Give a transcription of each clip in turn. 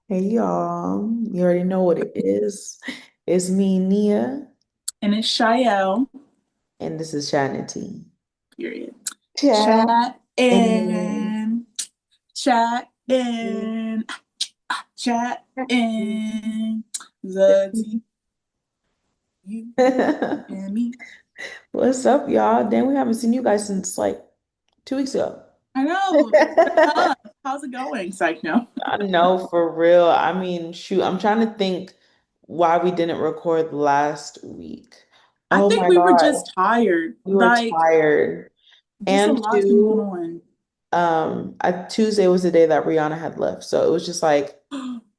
Hey y'all, you already know what it is. It's me, Nia, And it's Shael, and this is Shanity. period. Chat Chat and in, chat in, chat in. The T, you, and me. What's up, y'all? Damn, we haven't seen you guys since like 2 weeks ago. I know. It's been a month. How's it going? Psych, no. I know for real. I mean, shoot, I'm trying to think why we didn't record last week. I Oh think my we were God, just tired. we were Like, tired. just a And lot's been going two, on. Tuesday was the day that Rihanna had left. So it was just like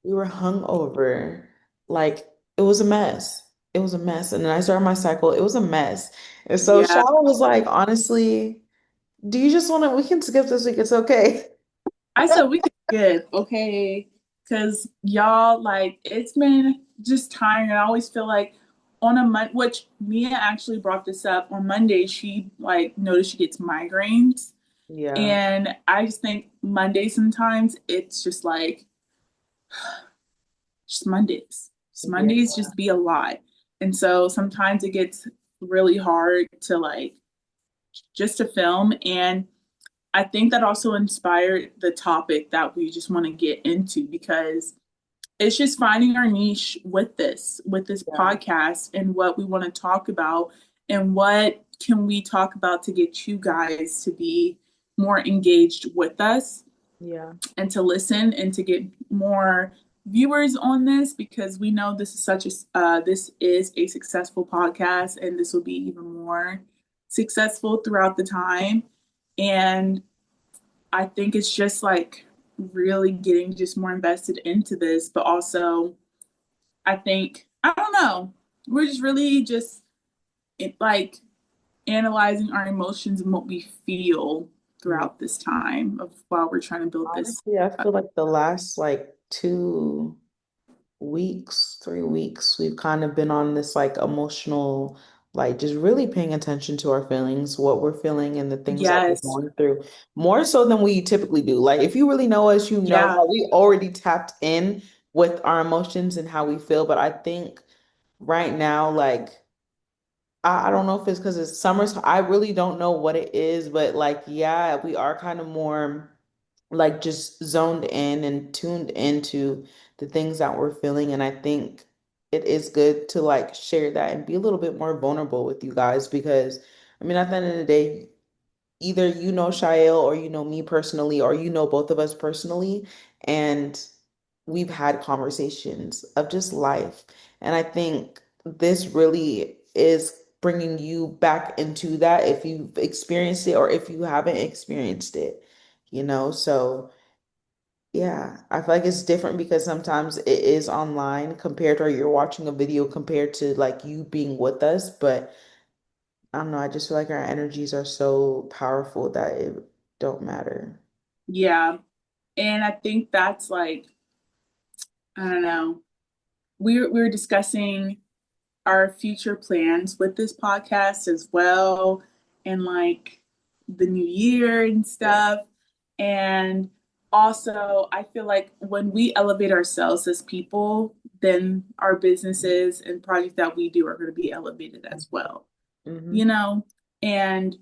we were hungover. Like it was a mess. It was a mess. And then I started my cycle. It was a mess. And so Yeah. Shallow was like, honestly, do you just want to, we can skip this week. It's okay. I said we could skip, okay? Because y'all, like, it's been just tiring. I always feel like on a Monday, which Mia actually brought this up on Monday, she like noticed she gets migraines. Yeah. And I just think Monday sometimes it's just like just Mondays. Just Yeah. Mondays just be a lot. And so sometimes it gets really hard to like just to film. And I think that also inspired the topic that we just want to get into because it's just finding our niche with this Yeah. podcast and what we want to talk about and what can we talk about to get you guys to be more engaged with us Yeah. and to listen and to get more viewers on this because we know this is such a this is a successful podcast and this will be even more successful throughout the time and I think it's just like really getting just more invested into this, but also I think I don't know. We're just really just like analyzing our emotions and what we feel Yeah. throughout this time of while we're trying to build this. Honestly, I feel like the last like 2 weeks, 3 weeks, we've kind of been on this like emotional, like just really paying attention to our feelings, what we're feeling, and the things that we're Yes. going through, more so than we typically do. Like, if you really know us, you know Yeah. that we already tapped in with our emotions and how we feel. But I think right now, like, I don't know if it's because it's summer, so I really don't know what it is, but like, yeah, we are kind of more like just zoned in and tuned into the things that we're feeling. And I think it is good to like share that and be a little bit more vulnerable with you guys because I mean, at the end of the day, either you know Shael or you know me personally, or you know both of us personally, and we've had conversations of just life. And I think this really is bringing you back into that if you've experienced it or if you haven't experienced it, you know? So, yeah, I feel like it's different because sometimes it is online compared to, or you're watching a video compared to like you being with us. But I don't know, I just feel like our energies are so powerful that it don't matter. Yeah. And I think that's like, I don't know. We were discussing our future plans with this podcast as well and like the new year and Yeah. stuff. And also, I feel like when we elevate ourselves as people, then our businesses and projects that we do are going to be elevated as well, you Hmm. know? And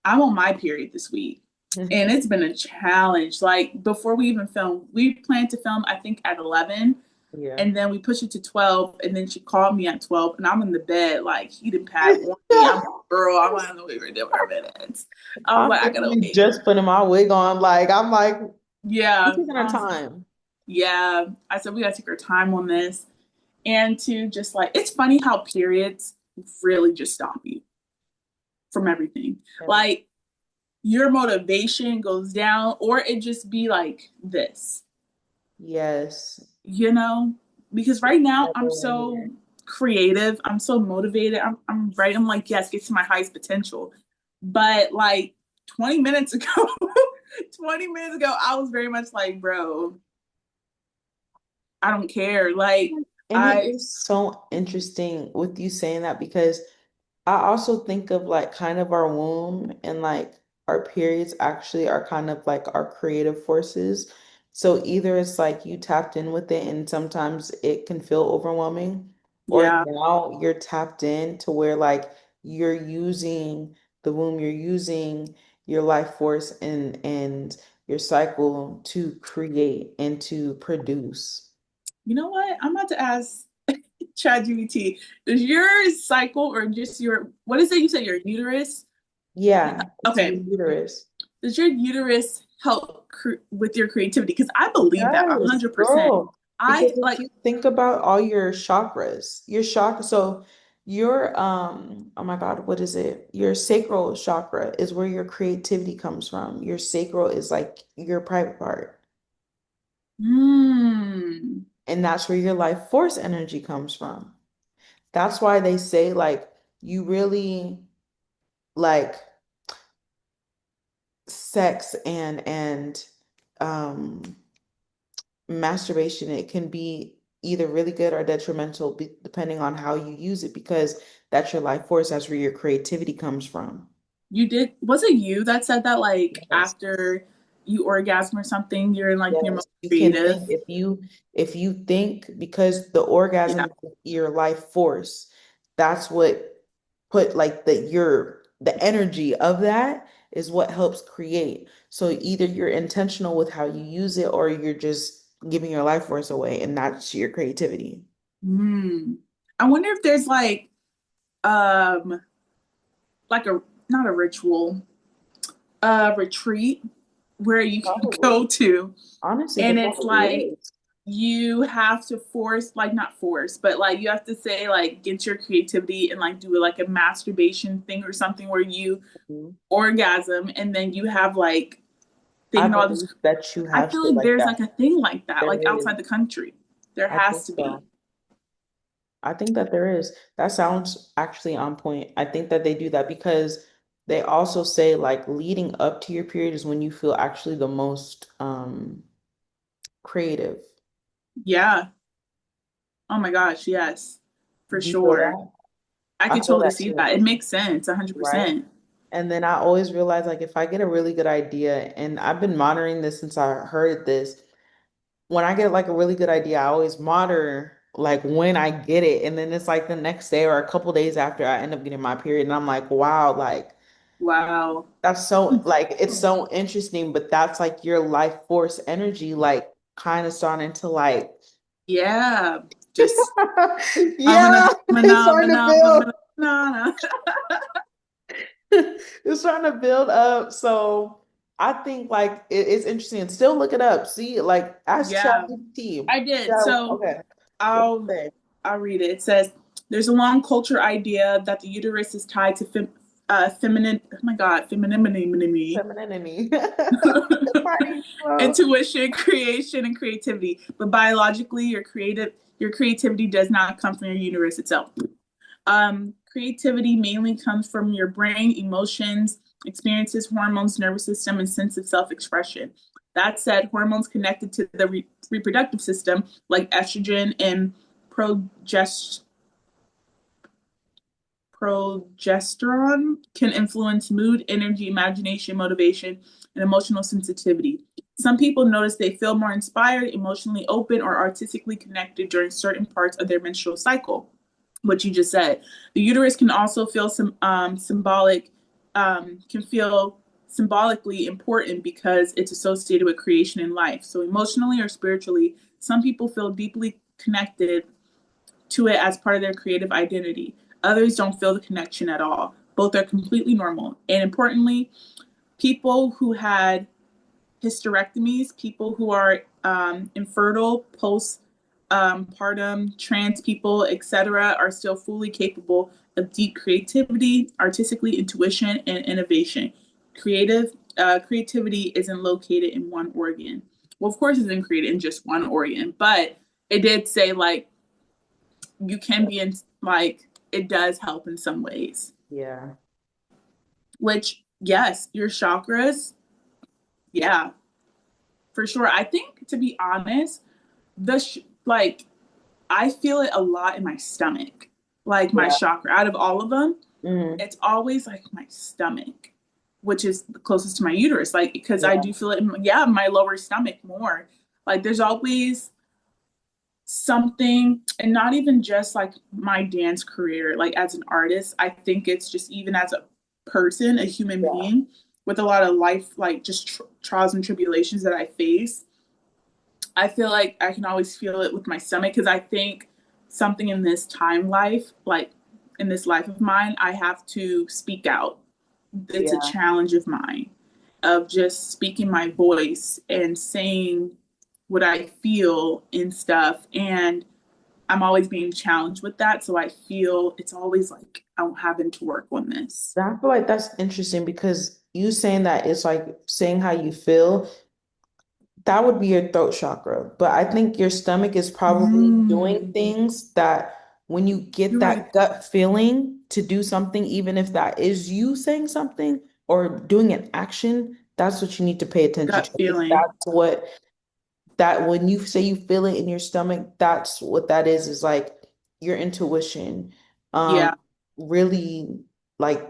I'm on my period this week. And it's been a challenge. Like before we even filmed, we planned to film, I think, at 11 Yeah. and then we pushed it to 12, and then she called me at 12, and I'm in the bed, like, she didn't pat on me. I'm like, girl, I'm not gonna wait for minutes. I was I'm like, I gotta literally wait. just putting my wig on. Like, I'm like, we're Yeah. taking our time. Yeah. I said, we gotta take our time on this. And to just like, it's funny how periods really just stop you from everything. Every Like, your motivation goes down, or it just be like this. Yes. You know, because right now I'm Never so linear. creative, I'm so motivated, I'm right, I'm like, yes, get to my highest potential. But like 20 minutes ago, 20 minutes ago, I was very much like, bro, I don't care. Like, And it I, is so interesting with you saying that because I also think of like kind of our womb and like our periods actually are kind of like our creative forces. So either it's like you tapped in with it and sometimes it can feel overwhelming, or Yeah. now you're tapped in to where like you're using the womb, you're using your life force and your cycle to create and to produce. You know what? I'm about to ask ChatGPT, does your cycle or just your, what is it you said, your uterus? Yeah, it's your Okay. uterus. Does your uterus help with your creativity? Because I It believe that does, 100%. girl. Because I if like, you think about all your chakras, your chakra, so your oh my God, what is it? Your sacral chakra is where your creativity comes from. Your sacral is like your private part. hmm, And that's where your life force energy comes from. That's why they say like you really like sex and um masturbation, it can be either really good or detrimental depending on how you use it because that's your life force. That's where your creativity comes from. you did, was it you that said that like Yes. after you orgasm or something, you're in like your Yes. most You can creative? think if you think because the Yeah. orgasm is your life force, that's what put like the energy of that is what helps create. So either you're intentional with how you use it or you're just giving your life force away and that's your creativity. Hmm. I wonder if there's um, like a, not a ritual, a retreat where you can Probably. go to Honestly, there and it's probably like is. you have to force, like not force, but like you have to say like get your creativity and like do like a masturbation thing or something where you Mhm. orgasm and then you have like I thinking all this. believe that you I have feel shit like like there's that. like a thing like that, There like is. outside the country. There I think has to be. so. I think that there is. That sounds actually on point. I think that they do that because they also say like leading up to your period is when you feel actually the most creative. Yeah. Oh my gosh, yes. For Do you feel sure. that? I I could feel totally that see too, that. It makes sense, right? 100%. And then I always realize like if I get a really good idea, and I've been monitoring this since I heard this, when I get like a really good idea, I always monitor like when I get it. And then it's like the next day or a couple days after I end up getting my period. And I'm like, wow, like Wow. that's so like it's so interesting, but that's like your life force energy, like kind of starting to like Yeah. Just yeah, it's starting to build. phenomena. It's starting to build up. So I think like it's interesting. Still look it up. See, like ask Yeah, ChatGPT. I did. So So okay. What's I'll it say? I'll read it. It says there's a long culture idea that the uterus is tied to feminine. Oh my God, femininity, Femininity. Party flow. intuition, creation, and creativity. But biologically, your creativity does not come from your uterus itself. Creativity mainly comes from your brain, emotions, experiences, hormones, nervous system, and sense of self-expression. That said, hormones connected to the reproductive system, like estrogen and progest- progesterone, can influence mood, energy, imagination, motivation, and emotional sensitivity. Some people notice they feel more inspired, emotionally open, or artistically connected during certain parts of their menstrual cycle. What you just said. The uterus can also feel can feel symbolically important because it's associated with creation and life. So emotionally or spiritually, some people feel deeply connected to it as part of their creative identity. Others don't feel the connection at all. Both are completely normal. And importantly, people who had hysterectomies, people who are infertile, partum, trans people, etc., are still fully capable of deep creativity, artistically intuition, and innovation. Creativity isn't located in one organ. Well, of course, it isn't created in just one organ, but it did say like you can be in like it does help in some ways. Yeah. Which yes, your chakras, yeah, for sure. I think to be honest, like I feel it a lot in my stomach, like my Yeah. chakra. Out of all of them, Mm, it's always like my stomach, which is the closest to my uterus. Like because I yeah. do feel it, in, yeah, my lower stomach more. Like there's always something, and not even just like my dance career, like as an artist, I think it's just even as a person, a human Yeah. being with a lot of life, like just trials and tribulations that I face. I feel like I can always feel it with my stomach because I think something in this time life, like in this life of mine, I have to speak out. It's a Yeah. challenge of mine of just speaking my voice and saying what I feel and stuff. And I'm always being challenged with that. So I feel it's always like I'm having to work on this. I feel like that's interesting because you saying that it's like saying how you feel, that would be your throat chakra. But I think your stomach is probably doing Mm, things that when you get you're right. that gut feeling to do something, even if that is you saying something or doing an action, that's what you need to pay attention to. Gut I think feeling. that's what that when you say you feel it in your stomach, that's what that is like your intuition. Um, Yeah. really like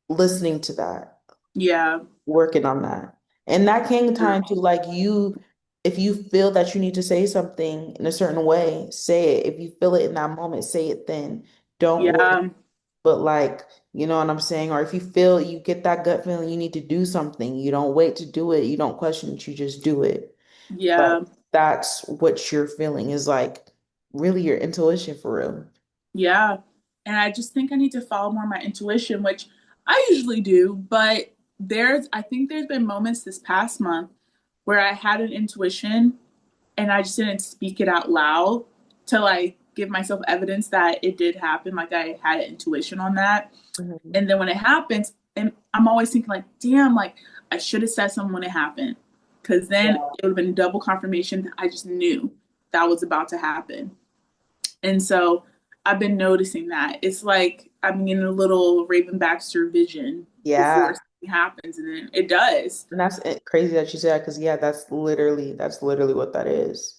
listening to that, Yeah. working on that. And that can time to like you, if you feel that you need to say something in a certain way, say it. If you feel it in that moment, say it then. Don't wait, Yeah. but like, you know what I'm saying? Or if you feel you get that gut feeling you need to do something, you don't wait to do it. You don't question it, you just do it. Like Yeah. that's what you're feeling is like really your intuition for real. Yeah. And I just think I need to follow more my intuition, which I usually do, but I think there's been moments this past month where I had an intuition and I just didn't speak it out loud to like give myself evidence that it did happen. Like I had intuition on that. Mhm. And then when it happens, and I'm always thinking like, damn, like I should have said something when it happened. Cause then Yeah. it would have been double confirmation that I just knew that was about to happen. And so I've been noticing that. It's like I'm in a little Raven Baxter vision before Yeah. something happens, and then it does, And that's crazy that you said that because yeah, that's literally what that is.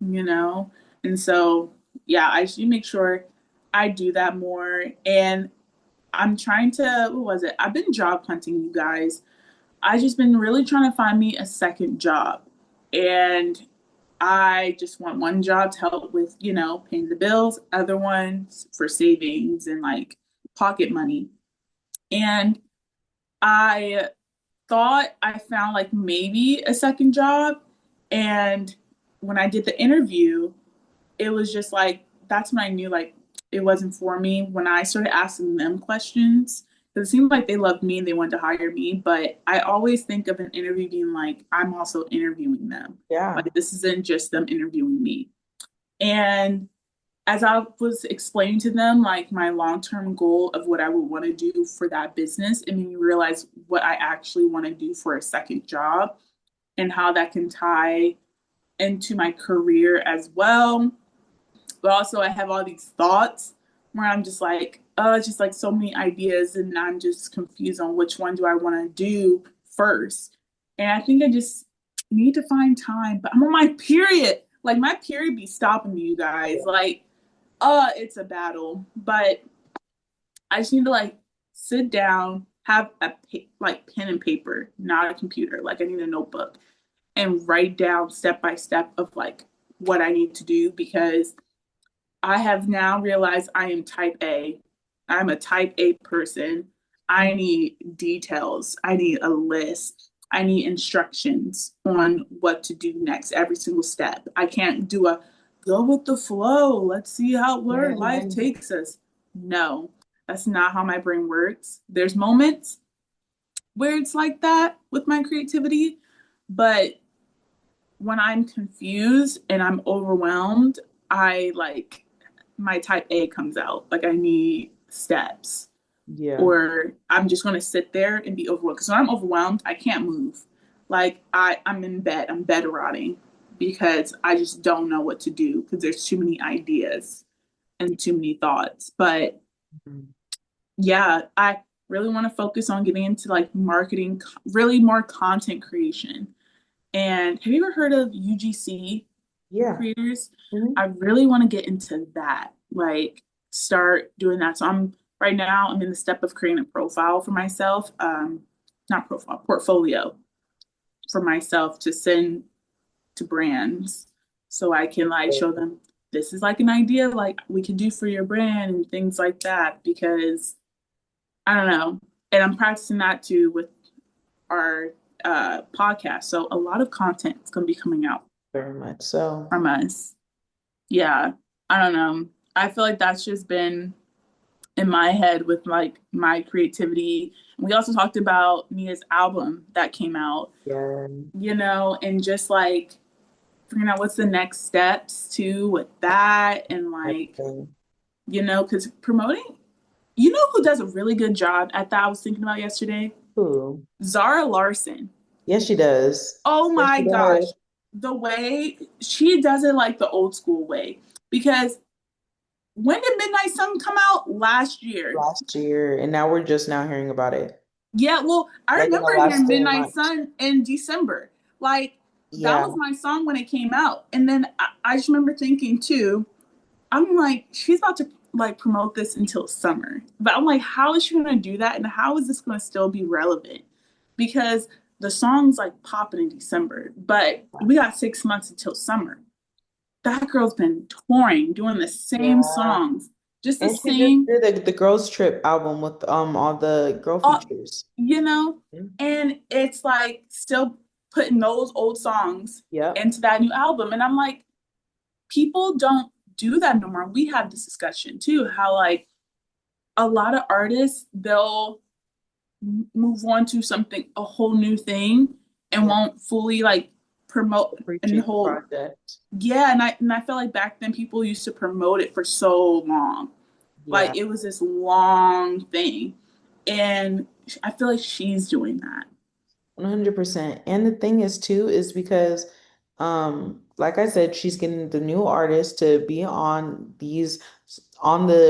you know? And so, yeah, I should make sure I do that more. And I'm trying to, what was it? I've been job hunting, you guys. I just been really trying to find me a second job. And I just want one job to help with, paying the bills, other ones for savings and like pocket money. And I thought I found like maybe a second job. And when I did the interview, it was just like, that's when I knew like it wasn't for me. When I started asking them questions, because it seemed like they loved me and they wanted to hire me. But I always think of an interview being like, I'm also interviewing them. Like, Yeah. this isn't just them interviewing me. And as I was explaining to them, like my long term goal of what I would want to do for that business, and then you realize what I actually want to do for a second job and how that can tie into my career as well. But also, I have all these thoughts where I'm just like, it's just like so many ideas, and I'm just confused on which one do I want to do first. And I think I just need to find time, but I'm on my period. Like, my period be stopping me, you guys. Like, it's a battle, but I just need to like sit down, have like pen and paper, not a computer. Like I need a notebook and write down step by step of like what I need to do because I have now realized I am type A. I'm a type A person. I need details. I need a list. I need instructions on what to do next, every single step. I can't do a go with the flow. Let's see how where life Mhm. takes us. No, that's not how my brain works. There's moments where it's like that with my creativity, but when I'm confused and I'm overwhelmed, I like my type A comes out. Like I need steps, Yeah. or I'm just gonna sit there and be overwhelmed. Because when I'm overwhelmed, I can't move. Like I'm in bed, I'm bed rotting because I just don't know what to do because there's too many ideas and too many thoughts. But Mhm. yeah, I really want to focus on getting into like marketing, really more content creation. And have you ever heard of UGC Yeah. creators? Mhm. I really want to get into that, like start doing that. So right now I'm in the step of creating a profile for myself, not profile, portfolio for myself to send to brands so I can like show them this is like an idea like we can do for your brand and things like that because I don't know. And I'm practicing that too with our podcast. So a lot of content is going to be coming out Very much so. from us. Yeah. I don't know. I feel like that's just been in my head with like my creativity. We also talked about Nia's album that came out, Yeah, and just like figuring out what's the next steps too with that and like, everything. because promoting, who does a really good job at that I was thinking about yesterday? Ooh. Zara Larson. Yes, she does. Oh Yes, my she does. gosh. The way she does it like the old school way. Because when did Midnight Sun come out? Last year. Last year, and now we're just now hearing about it. Yeah, well, I Like in the remember last hearing 3 months. Midnight Sun in December. Like, that Yeah, was my song when it came out. And then I just remember thinking too, I'm like, she's about to like promote this until summer. But I'm like, how is she gonna do that? And how is this gonna still be relevant? Because the song's like popping in December, but we got 6 months until summer. That girl's been touring, doing the same yeah. songs, just the And she just same, did the Girls Trip album with all the girl uh, features. you know, Mhm. and it's like still putting those old songs Yep. into that new album. And I'm like, people don't do that no more. We have this discussion too, how like a lot of artists, they'll move on to something, a whole new thing, and Yep. won't fully like promote and Appreciate the hold. project. Yeah, and I feel like back then people used to promote it for so long. Yeah. Like it was this long thing. And I feel like she's doing that. 100%. And the thing is too, is because like I said, she's getting the new artists to be on the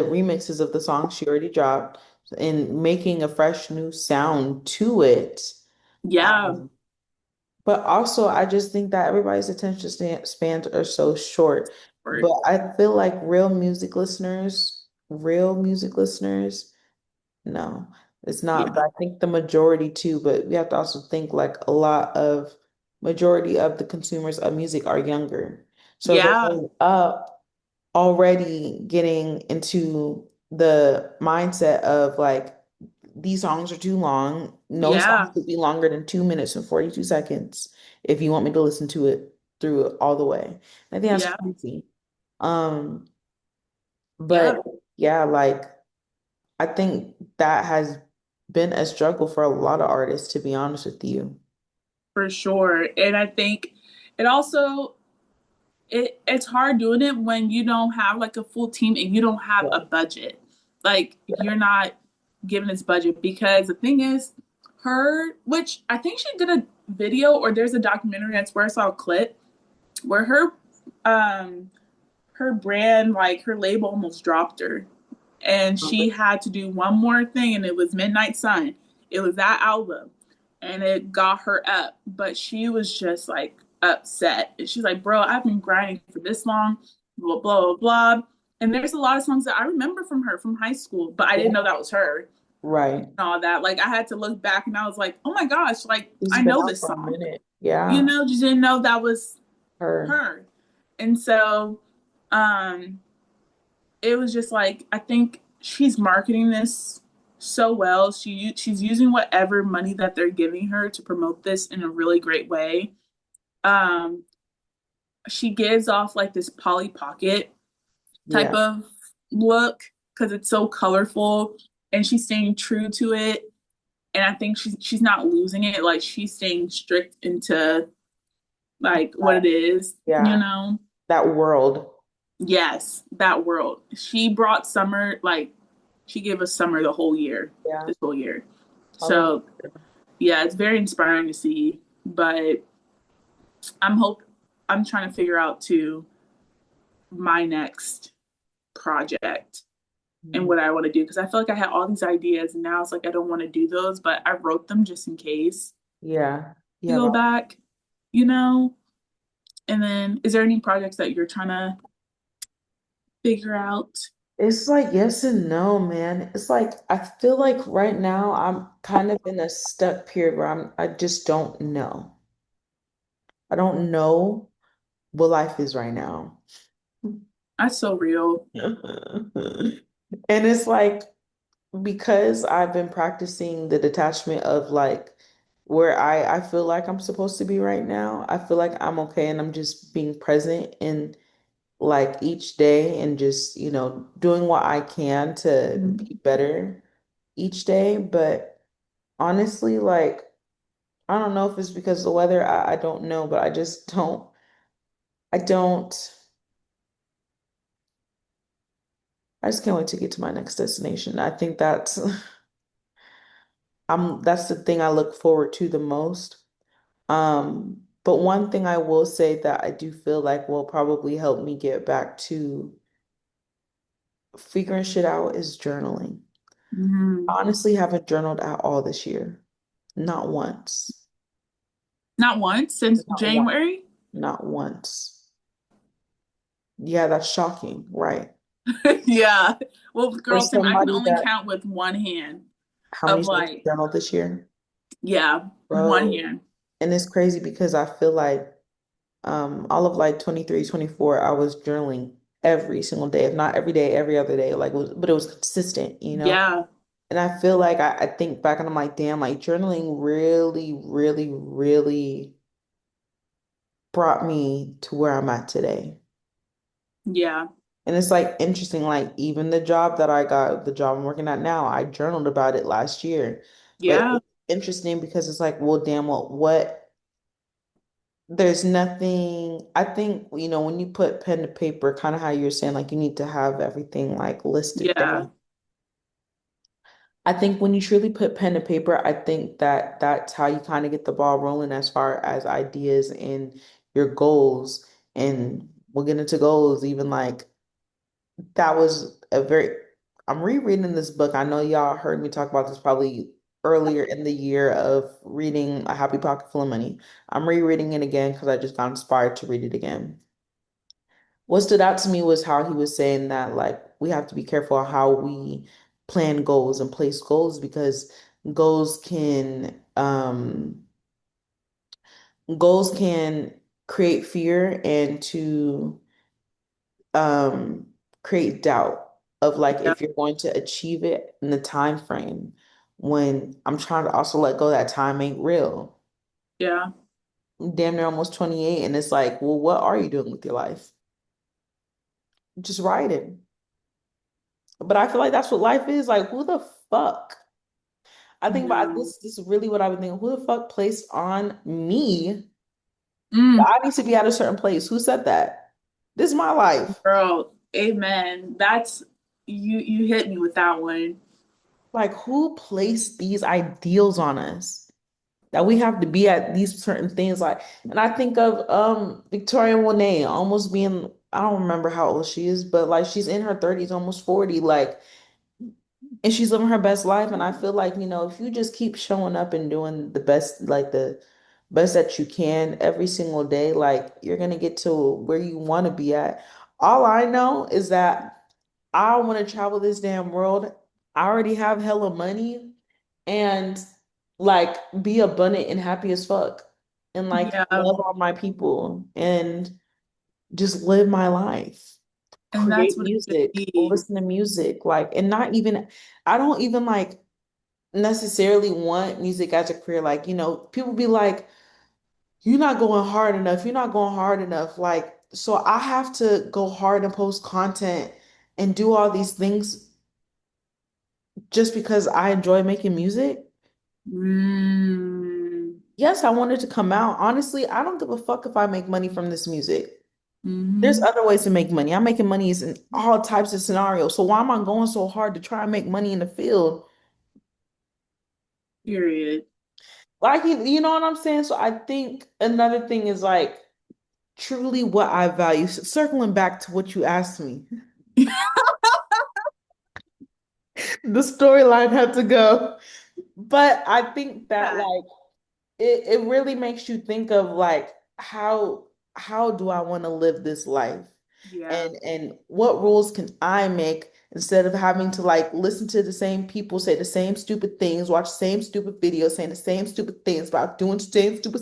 remixes of the songs she already dropped and making a fresh new sound to it. Yeah, Um, but also I just think that everybody's spans are so short. for But I feel like real music listeners, no, it's not. yeah. But I think the majority too, but we have to also think like a lot of majority of the consumers of music are younger. So Yeah, they're up already getting into the mindset of like these songs are too long. No song yeah, could be longer than 2 minutes and 42 seconds if you want me to listen to it through it all the way. I think that's yeah, crazy. Um, but yeah, yeah, like I think that has been a struggle for a lot of artists, to be honest with you. for sure. And I think it also it's hard doing it when you don't have like a full team and you don't have a Yeah. budget. Like you're not given this budget because the thing is, which I think she did a video or there's a documentary that's where I saw a clip where um her brand, like her label almost dropped her. And she had to do one more thing, and it was Midnight Sun. It was that album, and it got her up. But she was just like upset. And she's like, "Bro, I've been grinding for this long, blah blah blah blah." And there's a lot of songs that I remember from her from high school, but I didn't know that was her Right. and all that. Like I had to look back, and I was like, "Oh my gosh!" Like It's I been know out this for a song. minute. Yeah. Just didn't know that was Her. her. And so, um, it was just like I think she's marketing this so well. She's using whatever money that they're giving her to promote this in a really great way. Um, she gives off like this Polly Pocket type Yeah. of look because it's so colorful, and she's staying true to it. And I think she's not losing it. Like she's staying strict into like what it is, you Yeah. know. That world. Yes, that world. She brought summer, like she gave us summer the whole year, Yeah. this whole year. I love So yeah, it's very inspiring to see. But I'm hope I'm trying to figure out to my next project and it. what I want to do because I feel like I had all these ideas and now it's like I don't want to do those, but I wrote them just in case Yeah. to Yeah. go back, you know. And then, is there any projects that you're trying to figure out? It's like yes and no, man. It's like I feel like right now I'm kind of in a stuck period where I just don't know. I don't know. what life is right now. That's so real. And it's like because I've been practicing the detachment of like where I feel like I'm supposed to be right now. I feel like I'm okay and I'm just being present in like each day and just, doing what I can to Mhm. be better each day. But honestly, like I don't know if it's because of the weather. I don't know, but I don't I just can't wait to get to my next destination. I think that's the thing I look forward to the most. But one thing I will say that I do feel like will probably help me get back to figuring shit out is journaling. Mhm. I honestly haven't journaled at all this year. Not once. Not once since Not once. January. Not once. Yeah, that's shocking, right? Yeah. Well, For girl, Tim, I can somebody only that, count with one hand how many of times you like, journaled this year? yeah, one Bro. hand. And it's crazy because I feel like all of like 23, 24, I was journaling every single day, if not every day, every other day. But it was consistent, you know? Yeah. And I feel like I think back and I'm like, damn, like journaling really, really, really brought me to where I'm at today. Yeah. And it's like interesting, like even the job that I got, the job I'm working at now, I journaled about it last year. But Yeah. it's interesting because it's like, well, damn, what there's nothing, I think, when you put pen to paper, kind of how you're saying, like you need to have everything like listed Yeah. down. I think when you truly put pen to paper, I think that that's how you kind of get the ball rolling as far as ideas and your goals. And we'll get into goals, even like that was I'm rereading this book. I know y'all heard me talk about this probably earlier in the year of reading A Happy Pocket Full of Money. I'm rereading it again because I just got inspired to read it again. What stood out to me was how he was saying that like we have to be careful how we plan goals and place goals because goals can um goals can create fear and to um create doubt of like Yeah. if you're going to achieve it in the time frame when I'm trying to also let go that time ain't real. Yeah. I'm damn near almost 28 and it's like, well, what are you doing with your life? Just writing. But I feel like that's what life is. Like, who the fuck? I think about No. this is really what I've been thinking. Who the fuck placed on me that Mm, I need to be at a certain place? Who said that? This is my life. girl, amen. That's you hit me with that one. Like, who placed these ideals on us that we have to be at these certain things? Like, and I think of Victoria Monet almost being, I don't remember how old she is, but like she's in her 30s, almost 40. Like, and she's living her best life. And I feel like, if you just keep showing up and doing the best, like the best that you can every single day, like you're gonna get to where you want to be at. All I know is that I want to travel this damn world. I already have hella money and like be abundant and happy as fuck and like Yeah. love all my people and just live my life, And that's create what it should music, be. listen to music, like, and not even, I don't even like necessarily want music as a career. Like, people be like, you're not going hard enough. You're not going hard enough. Like, so I have to go hard and post content and do all these things just because I enjoy making music. Mm. Yes, I wanted to come out. Honestly, I don't give a fuck if I make money from this music. There's Hmm. other ways to make money. I'm making money in all types of scenarios. So why am I going so hard to try and make money in the field? Period. Like, you know what I'm saying? So I think another thing is like truly what I value. Circling back to what you asked me, the storyline had to go. But I think that Yeah. like it really makes you think of like how do I want to live this life? Yeah. And what rules can I make instead of having to like listen to the same people say the same stupid things, watch the same stupid videos, saying the same stupid things about doing the same stupid.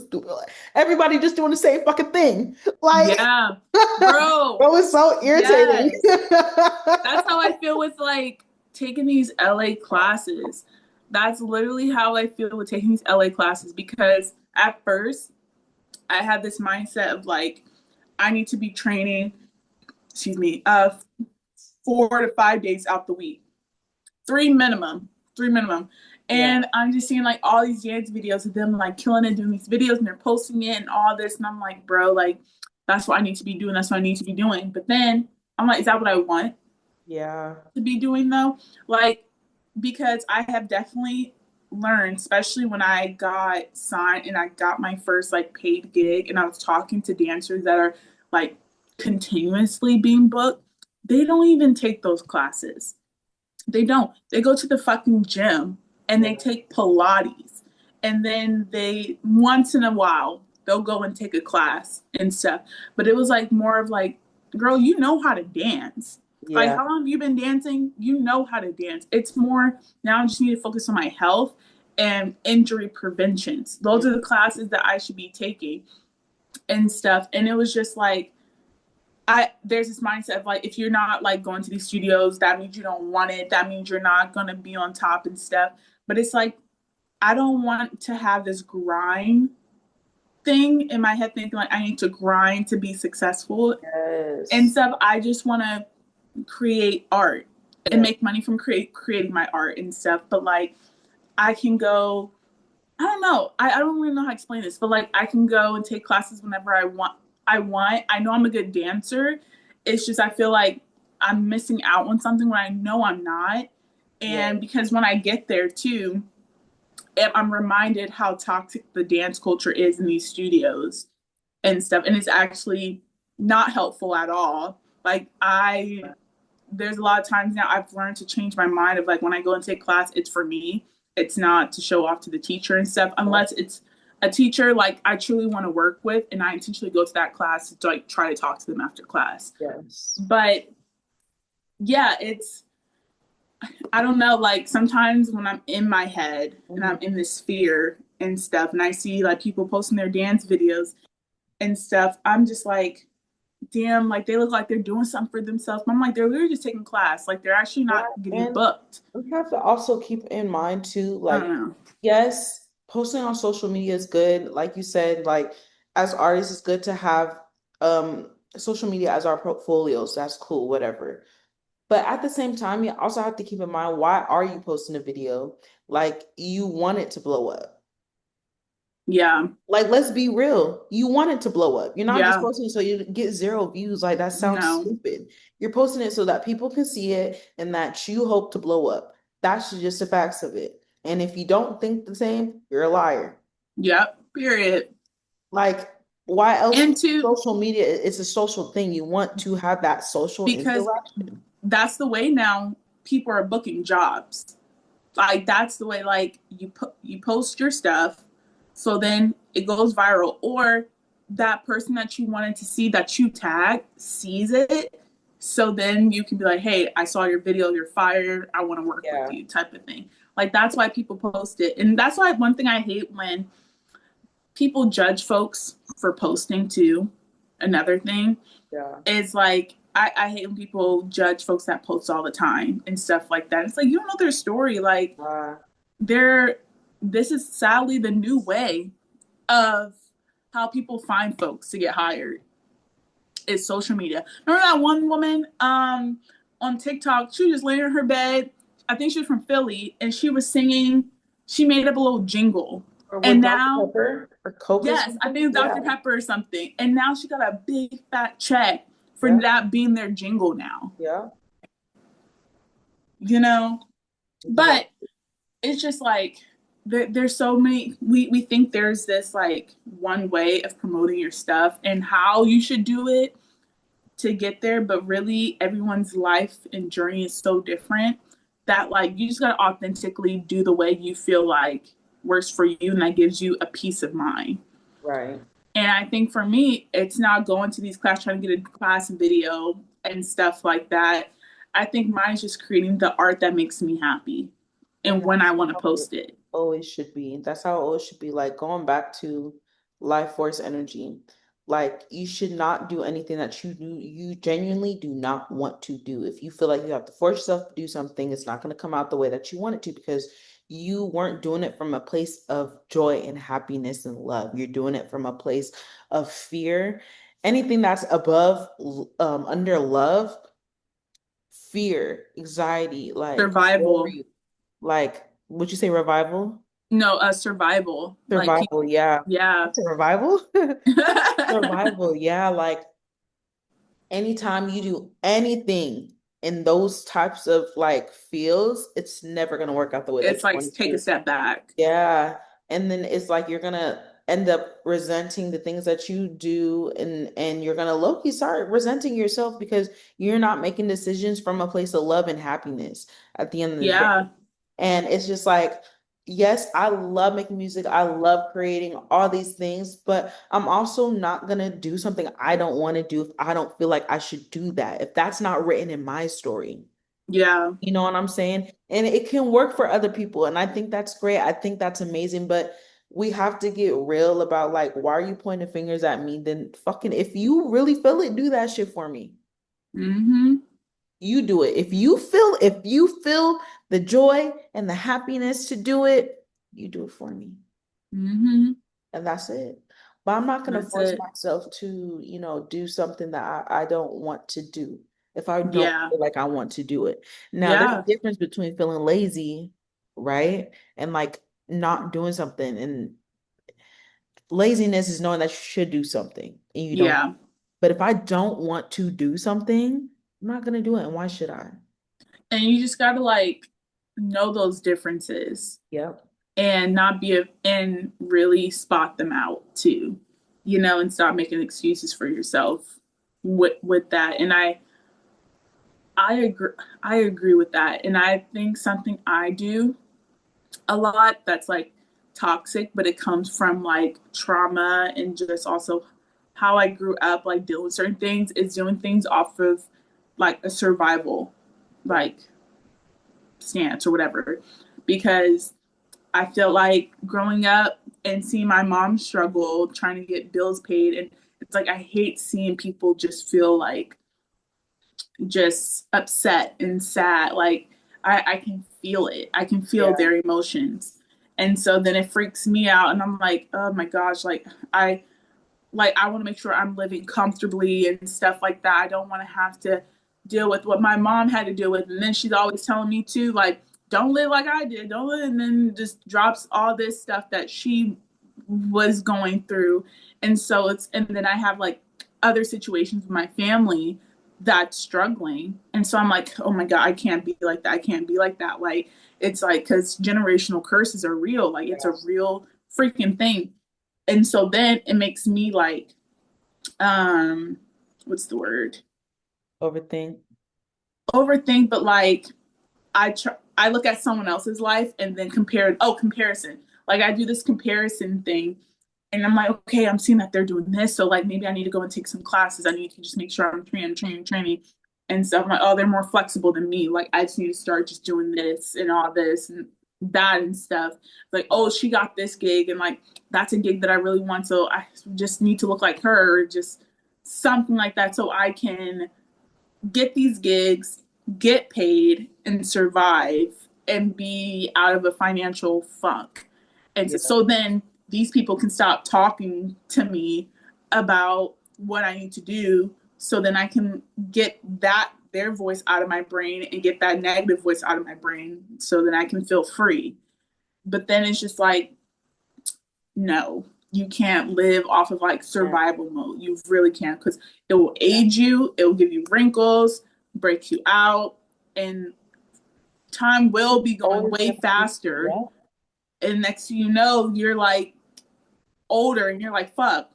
Everybody just doing the same fucking thing. Like, Yeah. Bro, bro, it's so irritating. yes. That's how I feel with like taking these LA classes. That's literally how I feel with taking these LA classes because at first I had this mindset of like I need to be training, excuse me, 4 to 5 days out the week. Three minimum, three minimum. Yeah, And I'm just seeing like all these dance videos of them like killing it, doing these videos and they're posting it and all this. And I'm like, bro, like that's what I need to be doing. That's what I need to be doing. But then I'm like, is that what I want yeah, to be doing though? Like, because I have definitely learned, especially when I got signed and I got my first like paid gig and I was talking to dancers that are like continuously being booked, they don't even take those classes. They don't. They go to the fucking gym and yeah, they take Pilates. And then they, once in a while, they'll go and take a class and stuff. But it was like more of like, girl, you know how to dance. Like, yeah, how long have you been dancing? You know how to dance. It's more, now I just need to focus on my health and injury preventions. Those mm, are the classes that I should be taking and stuff. And it was just like, there's this mindset of like if you're not like going to these studios, that means you don't want it. That means you're not gonna be on top and stuff. But it's like I don't want to have this grind thing in my head thinking like I need to grind to be successful and yes, stuff. I just wanna create art and yeah, make money from creating my art and stuff. But like I can go I don't know. I don't really know how to explain this, but like I can go and take classes whenever I want. I know I'm a good dancer. It's just I feel like I'm missing out on something when I know I'm not. yeah, And because when I get there too, I'm reminded how toxic the dance culture is in these studios and stuff. And it's actually not helpful at all. Like there's a lot of times now I've learned to change my mind of like when I go and take class, it's for me. It's not to show off to the teacher and stuff, unless it's a teacher like I truly want to work with and I intentionally go to that class to like try to talk to them after class. yes. But yeah, it's I don't know, like sometimes when I'm in my head and I'm Mhm. in this fear and stuff and I see like people posting their dance videos and stuff, I'm just like, damn, like they look like they're doing something for themselves. But I'm like, they're literally just taking class. Like they're actually Yeah, not getting and booked. we have to also keep in mind too, I like, don't know. yes, posting on social media is good. Like you said, like as artists, it's good to have social media as our portfolios. That's cool, whatever. But at the same time, you also have to keep in mind, why are you posting a video? Like you want it to blow up. Yeah. Like, let's be real. You want it to blow up. You're not just Yeah. posting so you get zero views. Like, that sounds No. stupid. You're posting it so that people can see it and that you hope to blow up. That's just the facts of it. And if you don't think the same, you're a liar. Yep. Period. Like, why else? And to Social media, it's a social thing. You want to have that social because interaction. that's the way now people are booking jobs. Like that's the way like you post your stuff so then it goes viral or that person that you wanted to see that you tag sees it so then you can be like, hey, I saw your video, you're fired, I want to work with Yeah, you type of thing. Like that's why people post it. And that's why one thing I hate when people judge folks for posting too. Another thing yeah, is like I hate when people judge folks that post all the time and stuff like that. It's like you don't know their story. Like uh, they're this is sadly the new way of how people find folks to get hired is social media. Remember that one woman on TikTok, she was just laying in her bed. I think she was from Philly and she was singing, she made up a little jingle. or And with Dr. now, Pepper or Coke or yes, I something. think it's Yeah, Dr. Pepper or something. And now she got a big fat check for yeah, that being their jingle now. yeah, You know? But exactly. it's just like there's so many we think there's this like one way of promoting your stuff and how you should do it to get there, but really everyone's life and journey is so different that like you just gotta authentically do the way you feel like works for you and that gives you a peace of mind. Right. And I think for me, it's not going to these class trying to get a class video and stuff like that. I think mine is just creating the art that makes me happy and And when I that's want to how it post it. always should be. That's how it always should be. Like going back to life force energy. Like you should not do anything that you genuinely do not want to do. If you feel like you have to force yourself to do something, it's not going to come out the way that you want it to because you weren't doing it from a place of joy and happiness and love. You're doing it from a place of fear. Anything that's above under love, fear, anxiety, like Survival. worry, like, would you say revival? No, survival. Like Survival, people, yeah. yeah. It's a revival? Survival, yeah. Like anytime you do anything in those types of like fields, it's never gonna work out the way that It's you like want it take a to. step back. Yeah. And then it's like you're gonna end up resenting the things that you do and you're gonna low-key start resenting yourself because you're not making decisions from a place of love and happiness at the end of the day. Yeah. And it's just like, yes, I love making music. I love creating all these things, but I'm also not gonna do something I don't want to do if I don't feel like I should do that. If that's not written in my story. Yeah. You know what I'm saying? And it can work for other people. And I think that's great. I think that's amazing. But we have to get real about like, why are you pointing fingers at me? Then fucking, if you really feel it, do that shit for me. Mm-hmm. You do it. If you feel the joy and the happiness to do it, you do it for me. Mm-hmm. And that's it. But I'm not gonna That's force it. myself to, do something that I don't want to do if I don't Yeah. feel like I want to do it. Now, there's a Yeah. difference between feeling lazy, right? And like not doing something. And laziness is knowing that you should do something and you don't. Yeah. But if I don't want to do something, I'm not gonna do it. And why should I? And you just gotta like know those differences Yep. and not be and really spot them out too, and stop making excuses for yourself with that. And I agree. I agree with that. And I think something I do a lot that's like toxic, but it comes from like trauma and just also how I grew up, like dealing with certain things, is doing things off of like a survival, Right. like stance or whatever. Because I feel like growing up and seeing my mom struggle trying to get bills paid, and it's like I hate seeing people just feel like just upset and sad. Like I can feel it. I can feel Yeah. their emotions. And so then it freaks me out and I'm like, oh my gosh, I want to make sure I'm living comfortably and stuff like that. I don't want to have to deal with what my mom had to deal with. And then she's always telling me to like, don't live like I did. Don't live. And then just drops all this stuff that she was going through. And then I have like other situations with my family that's struggling. And so I'm like, oh my God, I can't be like that. I can't be like that. Like, it's like, because generational curses are real. Like, it's a Yes. real freaking thing. And so then it makes me like, um what's the word, Overthink. overthink, but like I look at someone else's life and then comparison, like I do this comparison thing and I'm like, okay, I'm seeing that they're doing this, so like maybe I need to go and take some classes. I need to just make sure I'm training and stuff. I'm like, oh, they're more flexible than me, like I just need to start just doing this and all this and that and stuff. Like, oh, she got this gig and like that's a gig that I really want, so I just need to look like her, or just something like that, so I can get these gigs, get paid, and survive and be out of a financial funk. And Yeah. so then these people can stop talking to me about what I need to do. So then I can get their voice out of my brain and get that negative voice out of my brain so then I can feel free. But then it's just like, no, you can't live off of like Yeah. survival mode. You really can't, because it will age you, it will give you wrinkles, break you out, and time will be going Always way gonna be, faster. yeah. And next thing you know, you're like older and you're like, fuck.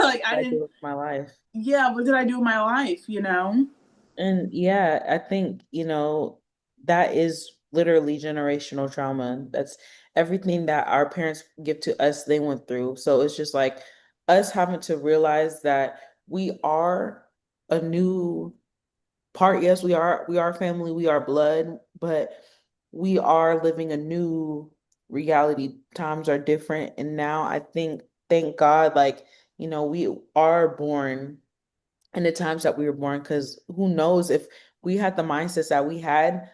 Like, I I didn't, do with my life. yeah, what did I do with my life? And yeah, I think, that is literally generational trauma. That's everything that our parents give to us, they went through. So it's just like us having to realize that we are a new part. Yes, we are family, we are blood, but we are living a new reality. Times are different. And now I think, thank God, like, we are born in the times that we were born, because who knows if we had the mindsets that we had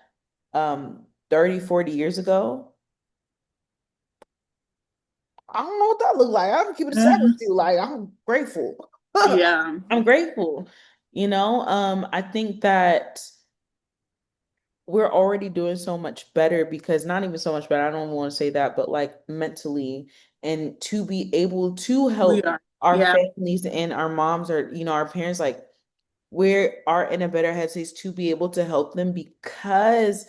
30, 40 years ago. I don't know what that looked like. I'm keeping it sad with Mhm. you. Like, I'm grateful. Yeah, I'm grateful. I think that we're already doing so much better, because not even so much better, I don't want to say that, but like mentally, and to be able to we help are. our Yeah, families and our moms, or our parents, like we are in a better headspace to be able to help them, because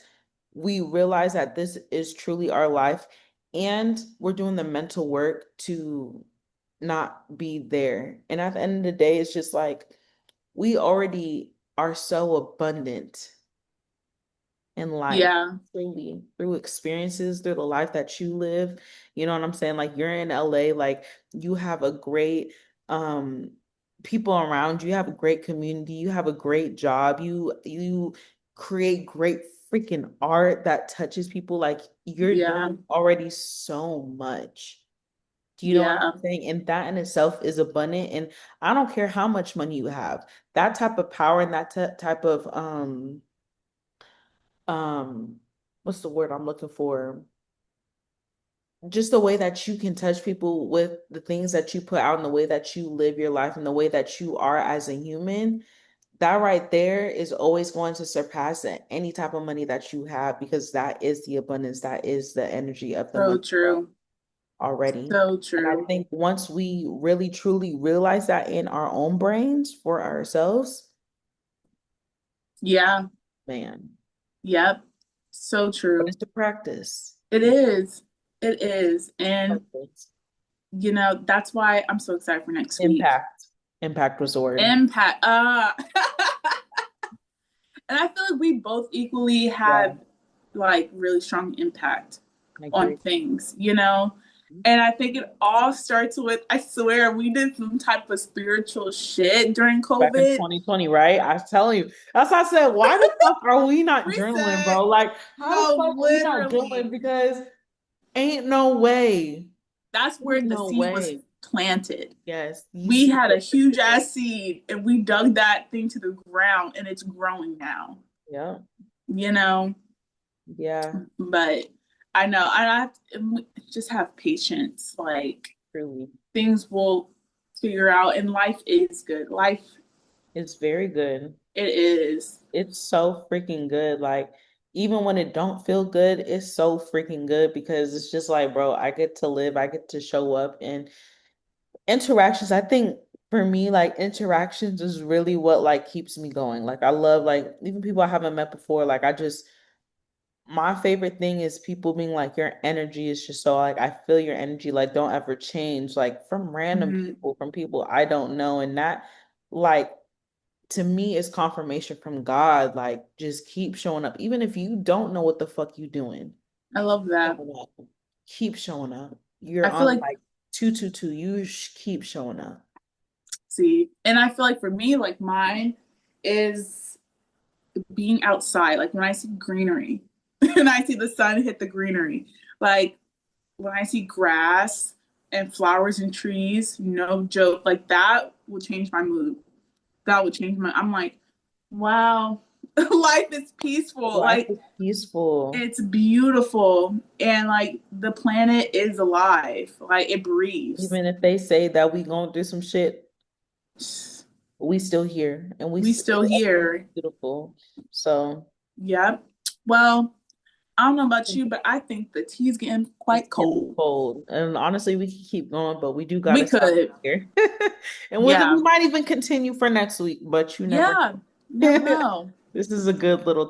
we realize that this is truly our life, and we're doing the mental work to not be there. And at the end of the day, it's just like we already are so abundant in life, yeah, truly, through experiences, through the life that you live. You know what I'm saying? Like, you're in LA, like you have a great um people around you, you have a great community, you have a great job, you create great freaking art that touches people. Like, you're yeah, doing already so much. Do you know what yeah, I'm saying? And that in itself is abundant. And I don't care how much money you have. That type of power and that type of um what's the word I'm looking for? Just the way that you can touch people with the things that you put out, and the way that you live your life, and the way that you are as a human, that right there is always going to surpass any type of money that you have, because that is the abundance, that is the energy of the so money true, already. so And I true. think once we really truly realize that in our own brains for ourselves, Yeah, man, yep, so but true. it's to practice. It It's is, it is, and practice. that's why I'm so excited for next week. Impact. Impact was the word. Impact. And I feel like we both equally Yeah, have like really strong impact I on agree. things, you know? And I think it all starts with, I swear, we did some type of spiritual shit during Back in COVID. 2020, right? I was telling you. That's why I said, why the fuck are we not journaling, Reset. bro? Like, how the No, fuck are we not journaling? literally. Because ain't no way. That's where Ain't the no seed was way. planted. Yes, you We see had a it. huge ass seed and we dug that thing to the ground and it's growing now, Yeah, you know? yeah, But I know I have to just have patience. Like truly. things will figure out, and life is good. Life, It's very good. it is. It's so freaking good. Like, even when it don't feel good, it's so freaking good, because it's just like, bro, I get to live, I get to show up, and interactions, I think for me, like interactions is really what like keeps me going. Like, I love, like, even people I haven't met before, like I just, my favorite thing is people being like, your energy is just so, like, I feel your energy, like, don't ever change, like from random Mhm. people, from people I don't know. And that, like, to me is confirmation from God. Like, just keep showing up. Even if you don't know what the fuck you doing, I love that. showing up. Keep showing up. You're I feel on like, like 222. You keep showing up. see, and I feel like for me, like mine is being outside. Like when I see greenery and I see the sun hit the greenery, like when I see grass and flowers and trees, no joke, like that will change my mood. That would change my, I'm like, wow, life is peaceful. Life Like is peaceful. it's beautiful. And like the planet is alive. Like it breathes. Even if they say that we going through some shit, we still here, and we We still still here. beautiful. So Yep. Well, I don't know about you, but I think the tea's getting it's quite getting cold. cold. And honestly, we can keep going, but we do We gotta stop could. here. And we Yeah. might even continue for next week, but you never Yeah. Never know. know. This is a good little